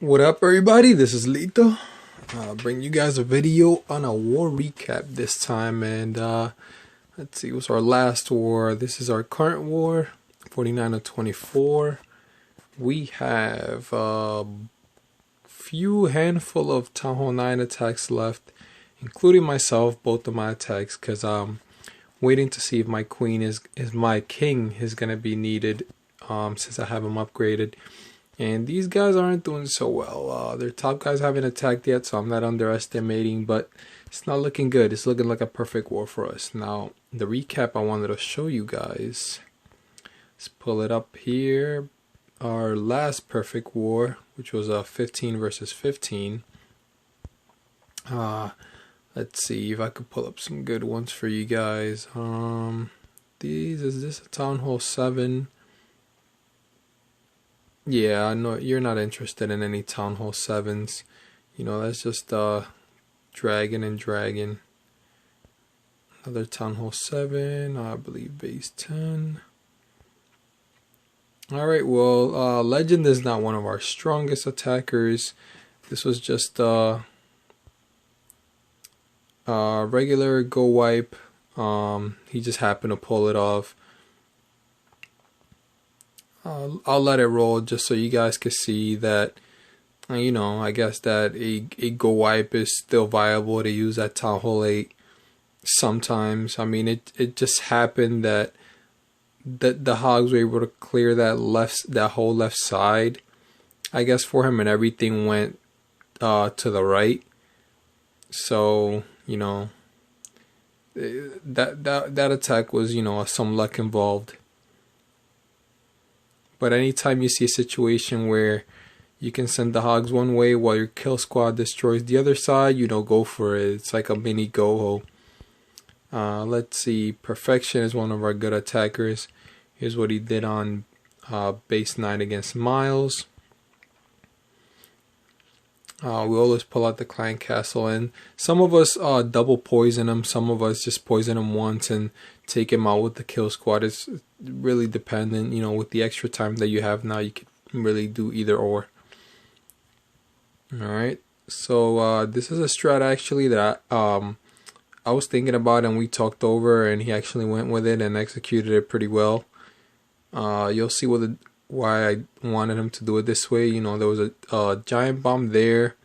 What up, everybody? This is Lito. Bring you guys a video on a war recap this time, and let's see, what's our last war? This is our current war, 49 of 24. We have a few handful of Town Hall 9 attacks left, including myself, both of my attacks, because I'm waiting to see if my queen is my king is gonna be needed, since I have him upgraded. And these guys aren't doing so well. Their top guys haven't attacked yet, so I'm not underestimating, but it's not looking good. It's looking like a perfect war for us. Now, the recap I wanted to show you guys. Let's pull it up here. Our last perfect war, which was 15 versus 15. Let's see if I could pull up some good ones for you guys. Is this a Town Hall 7? Yeah, I know you're not interested in any Town Hall 7s. You know, that's just dragon and dragon. Another Town Hall 7, I believe base 10. Alright, well, Legend is not one of our strongest attackers. This was just regular go wipe. He just happened to pull it off. I'll let it roll just so you guys can see that, you know, I guess that a go wipe is still viable to use at Town Hall 8 sometimes. I mean, it just happened that the hogs were able to clear that whole left side, I guess, for him, and everything went to the right. So, you know, that attack was, you know, some luck involved. But anytime you see a situation where you can send the hogs one way while your kill squad destroys the other side, you know, go for it. It's like a mini goho. Let's see. Perfection is one of our good attackers. Here's what he did on base 9 against Miles. We always pull out the Clan Castle, and some of us double poison him. Some of us just poison him once and take him out with the kill squad. It's really dependent, you know, with the extra time that you have now, you can really do either or. Alright, so this is a strat actually that I was thinking about and we talked over, and he actually went with it and executed it pretty well. You'll see why I wanted him to do it this way. You know, there was a giant bomb there,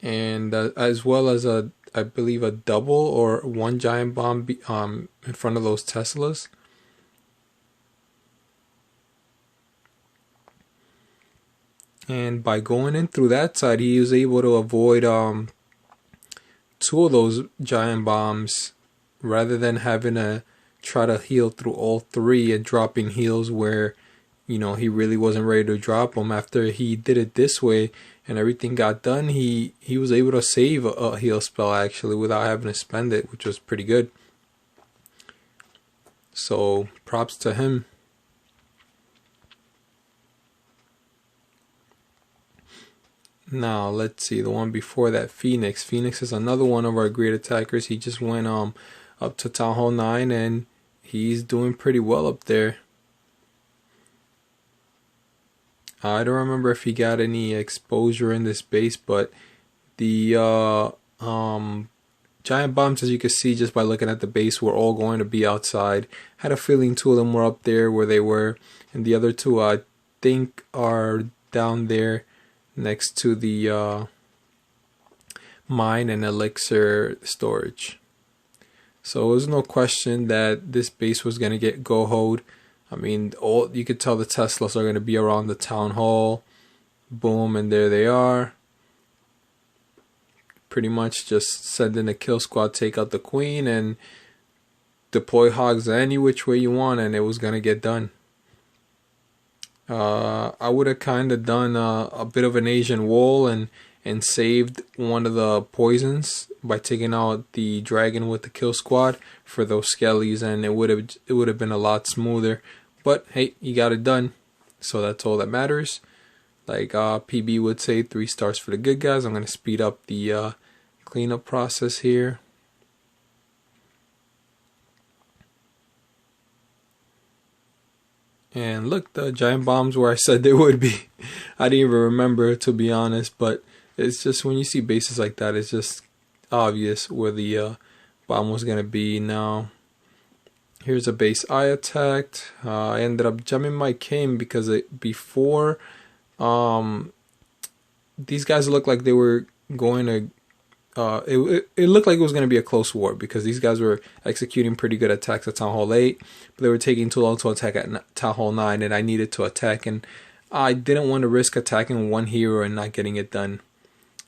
and as well as I believe a double or one giant bomb in front of those Teslas. And by going in through that side, he was able to avoid two of those giant bombs, rather than having to try to heal through all three and dropping heals where, you know, he really wasn't ready to drop them. After he did it this way and everything got done, he was able to save a heal spell actually without having to spend it, which was pretty good. So props to him. Now let's see, the one before that, Phoenix. Phoenix is another one of our great attackers. He just went up to Town Hall 9 and he's doing pretty well up there. I don't remember if he got any exposure in this base, but the giant bombs, as you can see just by looking at the base, were all going to be outside. Had a feeling two of them were up there where they were, and the other two I think are down there next to the mine and elixir storage. So there's no question that this base was going to get gohoed. I mean, you could tell the Teslas are going to be around the Town Hall. Boom, and there they are. Pretty much just send in a kill squad, take out the queen, and deploy hogs any which way you want, and it was going to get done. I would have kind of done a bit of an Asian wall and saved one of the poisons by taking out the dragon with the kill squad for those skellies, and it would have been a lot smoother. But hey, you got it done, so that's all that matters. Like PB would say, 3 stars for the good guys. I'm gonna speed up the cleanup process here. And look, the giant bombs where I said they would be. I didn't even remember, to be honest, but it's just when you see bases like that, it's just obvious where the bomb was going to be. Now, here's a base I attacked. I ended up jamming my cane because before these guys looked like they were going to it looked like it was going to be a close war because these guys were executing pretty good attacks at Town Hall 8, but they were taking too long to attack at Town Hall 9, and I needed to attack, and I didn't want to risk attacking one hero and not getting it done.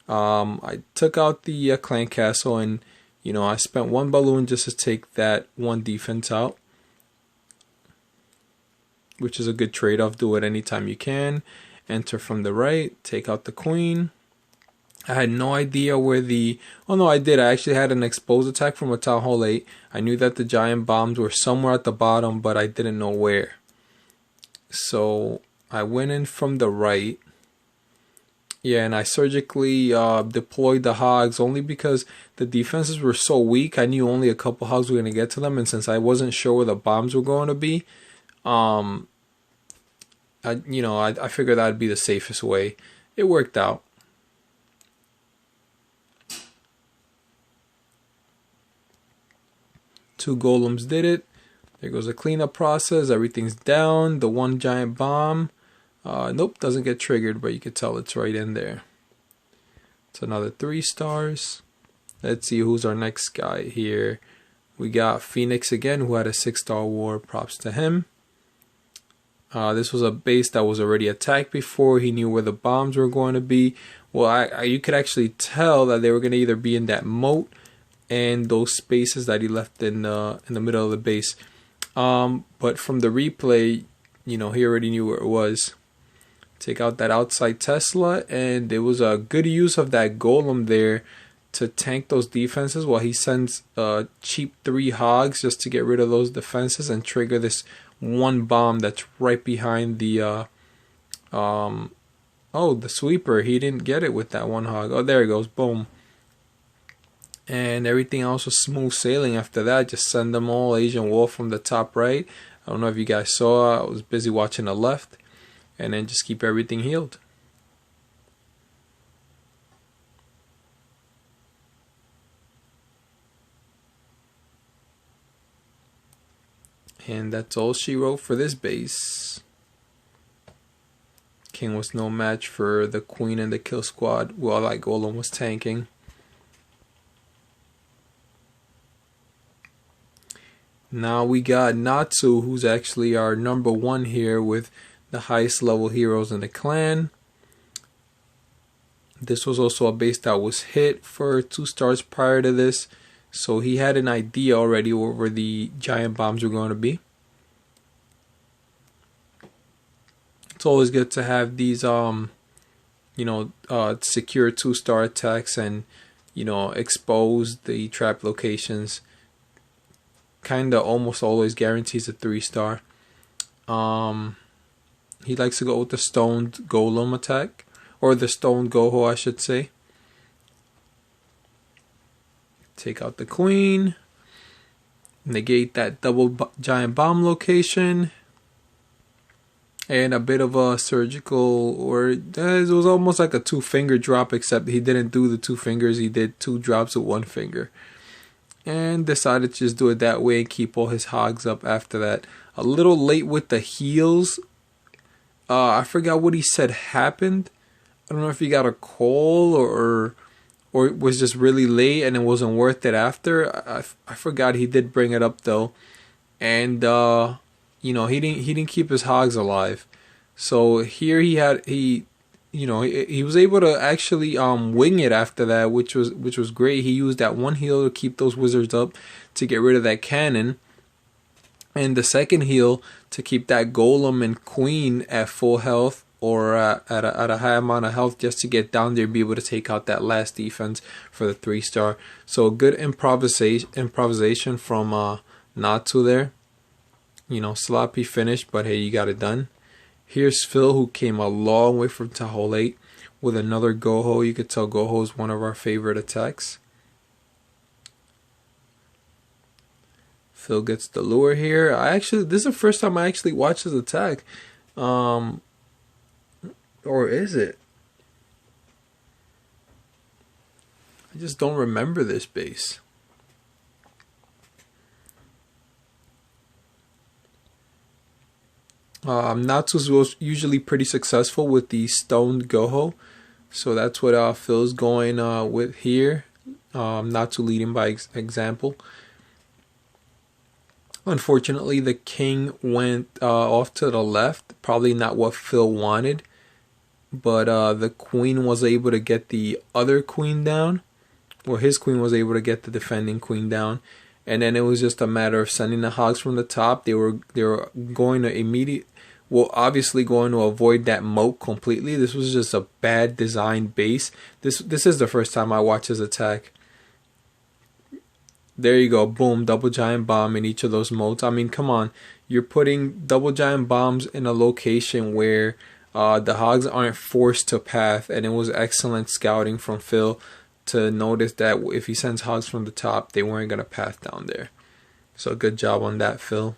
I took out the clan castle, and I spent one balloon just to take that one defense out, which is a good trade-off. Do it anytime you can. Enter from the right, take out the queen. I had no idea where oh no, I did. I actually had an exposed attack from a Town Hall 8. I knew that the giant bombs were somewhere at the bottom, but I didn't know where. So I went in from the right. Yeah, and I surgically deployed the hogs only because the defenses were so weak. I knew only a couple hogs were going to get to them, and since I wasn't sure where the bombs were going to be, I figured that would be the safest way. It worked out. Two golems did it. There goes a cleanup process. Everything's down. The one giant bomb. Nope, doesn't get triggered, but you can tell it's right in there. It's another 3 stars. Let's see who's our next guy here. We got Phoenix again, who had a 6-star war. Props to him. This was a base that was already attacked before. He knew where the bombs were going to be. Well, you could actually tell that they were going to either be in that moat and those spaces that he left in the middle of the base. But from the replay, he already knew where it was. Take out that outside Tesla, and it was a good use of that golem there to tank those defenses while he sends cheap 3 hogs just to get rid of those defenses and trigger this one bomb that's right behind the the sweeper. He didn't get it with that one hog. Oh, there it goes. Boom. And everything else was smooth sailing after that. Just send them all Asian Wolf from the top right. I don't know if you guys saw. I was busy watching the left. And then just keep everything healed. And that's all she wrote for this base. King was no match for the queen and the kill squad while that golem was tanking. Now we got Natsu, who's actually our number 1 here with the highest level heroes in the clan. This was also a base that was hit for 2 stars prior to this, so he had an idea already where the giant bombs were going to be. It's always good to have these secure 2-star attacks and expose the trap locations. Kinda almost always guarantees a 3-star. He likes to go with the stoned golem attack, or the stoned goho, I should say. Take out the queen, negate that double giant bomb location, and a bit of a surgical, or it was almost like a 2-finger drop, except he didn't do the 2 fingers, he did 2 drops with 1 finger. And decided to just do it that way and keep all his hogs up after that. A little late with the heals. I forgot what he said happened. I don't know if he got a call or it was just really late and it wasn't worth it after. I forgot. He did bring it up though, and he didn't keep his hogs alive. So here he was able to actually wing it after that, which was great. He used that 1 heal to keep those wizards up to get rid of that cannon, and the 2nd heal to keep that golem and queen at full health or at a high amount of health, just to get down there and be able to take out that last defense for the 3-star. So good improvisation from Natsu there. Sloppy finish, but hey, you got it done. Here's Phil, who came a long way from Town Hall 8 with another goho. You could tell goho is one of our favorite attacks. Phil gets the lure here. This is the first time I actually watched his attack. Or is it? I just don't remember this base. Natsu's usually pretty successful with the stoned goho, so that's what Phil's going with here. Natsu leading by example. Unfortunately, the king went off to the left, probably not what Phil wanted, but the queen was able to get the other queen down, or his queen was able to get the defending queen down. And then it was just a matter of sending the hogs from the top. They were going to obviously going to avoid that moat completely. This was just a bad designed base. This is the first time I watched his attack. There you go, boom, double giant bomb in each of those moats. I mean, come on, you're putting double giant bombs in a location where the hogs aren't forced to path, and it was excellent scouting from Phil to notice that if he sends hogs from the top, they weren't going to path down there. So good job on that, Phil.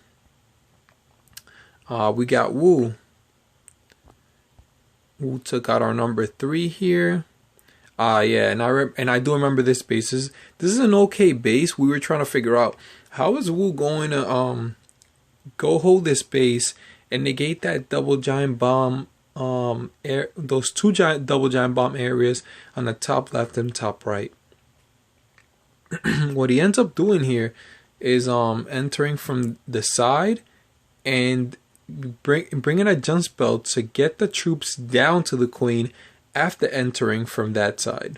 We got Wu. Wu took out our number 3 here. Yeah, and I do remember this base. This is an okay base. We were trying to figure out how is Wu going to go hold this base and negate that double giant bomb. Those 2 double giant bomb areas on the top left and top right. What he ends up doing here is entering from the side and bringing a jump spell to get the troops down to the queen after entering from that side.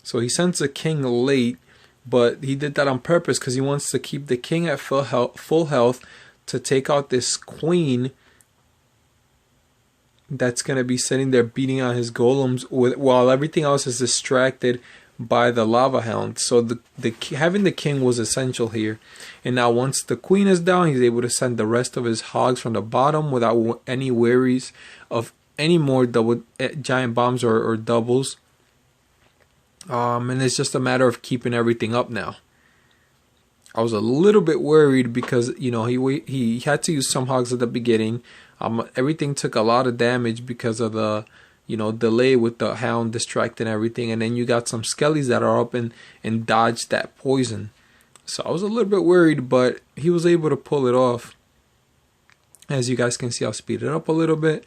So he sends the king late, but he did that on purpose because he wants to keep the king at full health to take out this queen that's going to be sitting there beating on his golems while everything else is distracted by the lava hound. So having the king was essential here. And now once the queen is down, he's able to send the rest of his hogs from the bottom without any worries of any more double giant bombs or doubles. And it's just a matter of keeping everything up now. I was a little bit worried because, you know, he had to use some hogs at the beginning. Everything took a lot of damage because of the, you know, delay with the hound distracting everything. And then you got some skellies that are up and dodged that poison. So I was a little bit worried, but he was able to pull it off. As you guys can see, I'll speed it up a little bit.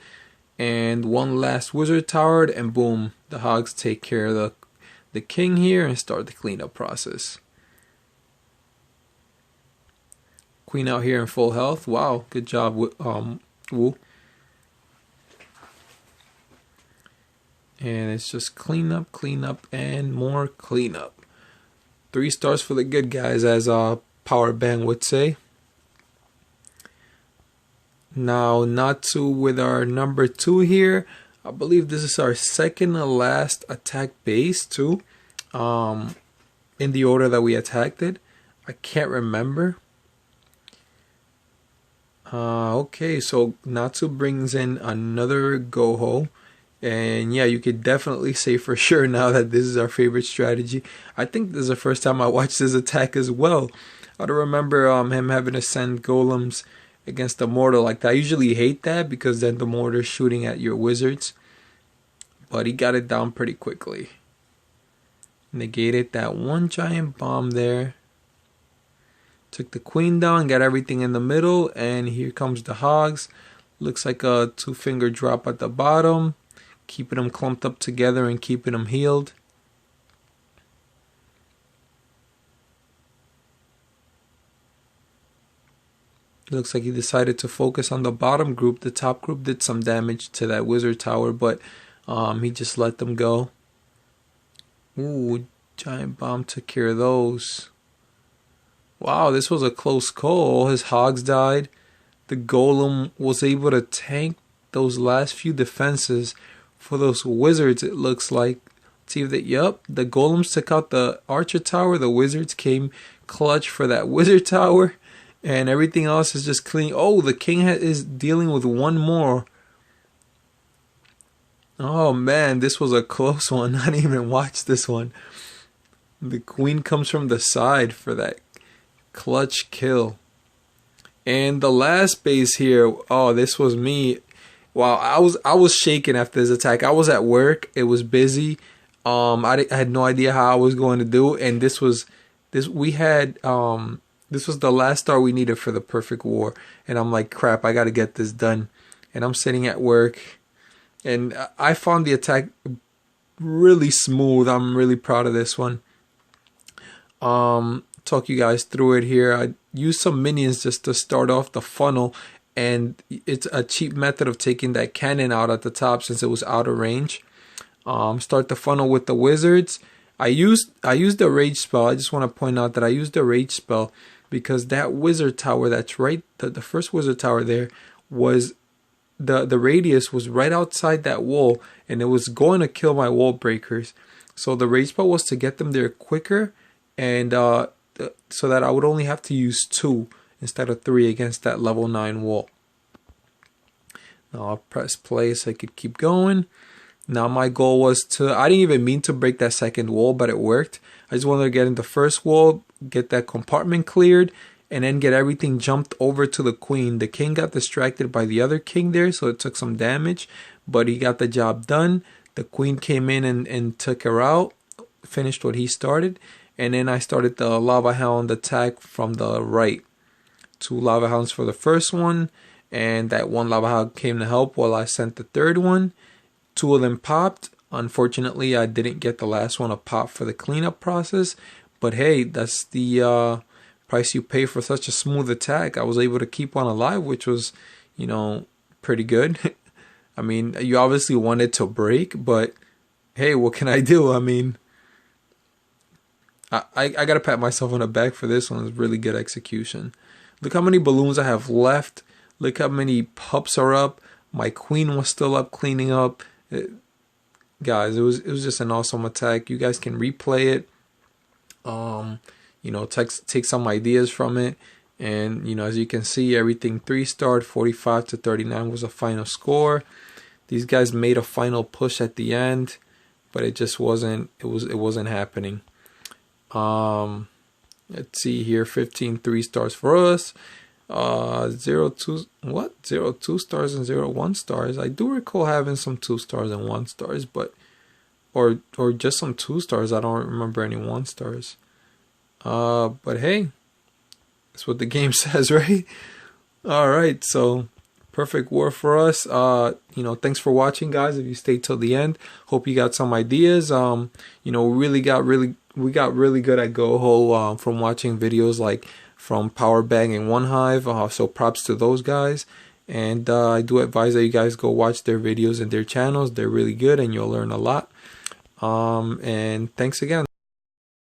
And one last wizard tower, and boom, the hogs take care of the king here and start the cleanup process. Queen out here in full health. Wow, good job, Wu. And it's just cleanup, and more cleanup. 3 stars for the good guys, as Powerbang would say. Now, Natsu with our number 2 here. I believe this is our second to last attack base too. In the order that we attacked it. I can't remember. Okay, so Natsu brings in another goho. And yeah, you could definitely say for sure now that this is our favorite strategy. I think this is the first time I watched this attack as well. I don't remember him having to send golems against the mortar like that. I usually hate that because then the mortar's shooting at your wizards. But he got it down pretty quickly. Negated that one giant bomb there. Took the queen down, got everything in the middle, and here comes the hogs. Looks like a 2-finger drop at the bottom. Keeping them clumped up together and keeping them healed. Looks like he decided to focus on the bottom group. The top group did some damage to that wizard tower, but he just let them go. Ooh, giant bomb took care of those. Wow, this was a close call. All his hogs died. The golem was able to tank those last few defenses for those wizards, it looks like. See that, yup, the golems took out the archer tower. The wizards came clutch for that wizard tower. And everything else is just clean. Oh, the king is dealing with one more. Oh man, this was a close one. I didn't even watch this one. The queen comes from the side for that clutch kill. And the last base here, oh, this was me. Wow, I was shaking after this attack. I was at work. It was busy. I had no idea how I was going to do it. And this was this was the last star we needed for the perfect war. And I'm like, crap, I got to get this done. And I'm sitting at work, and I found the attack really smooth. I'm really proud of this one. Talk you guys through it here. I used some minions just to start off the funnel, and it's a cheap method of taking that cannon out at the top since it was out of range. Start the funnel with the wizards. I used the rage spell. I just want to point out that I used the rage spell because that wizard tower that's right, the first wizard tower there was the radius was right outside that wall, and it was going to kill my wall breakers. So the rage spell was to get them there quicker, and so that I would only have to use 2 instead of 3 against that level 9 wall. Now I'll press play so I could keep going. Now my goal was I didn't even mean to break that second wall, but it worked. I just wanted to get in the first wall, get that compartment cleared, and then get everything jumped over to the queen. The king got distracted by the other king there, so it took some damage, but he got the job done. The queen came in and took her out, finished what he started, and then I started the lava hound attack from the right. 2 lava hounds for the first one, and that 1 lava hound came to help while I sent the third one. 2 of them popped. Unfortunately, I didn't get the last one to pop for the cleanup process, but hey, that's the price you pay for such a smooth attack. I was able to keep one alive, which was, you know, pretty good. I mean, you obviously want it to break, but hey, what can I do? I mean, I gotta pat myself on the back for this one. It's really good execution. Look how many balloons I have left. Look how many pups are up. My queen was still up cleaning up. Guys, it was just an awesome attack. You guys can replay it. You know, take some ideas from it. And, you know, as you can see, everything 3-starred. 45 to 39 was a final score. These guys made a final push at the end, but it just wasn't, it wasn't happening. Let's see here, 15 3-stars for us. 0 2 stars and 0 1 stars. I do recall having some 2 stars and 1 stars, but or just some 2 stars. I don't remember any 1 stars. But hey, that's what the game says, right? All right, so perfect war for us. You know, thanks for watching, guys. If you stayed till the end, hope you got some ideas. You know, we got really good at goho from watching videos like from powerbang and onehive. So props to those guys. And I do advise that you guys go watch their videos and their channels. They're really good, and you'll learn a lot. And thanks again.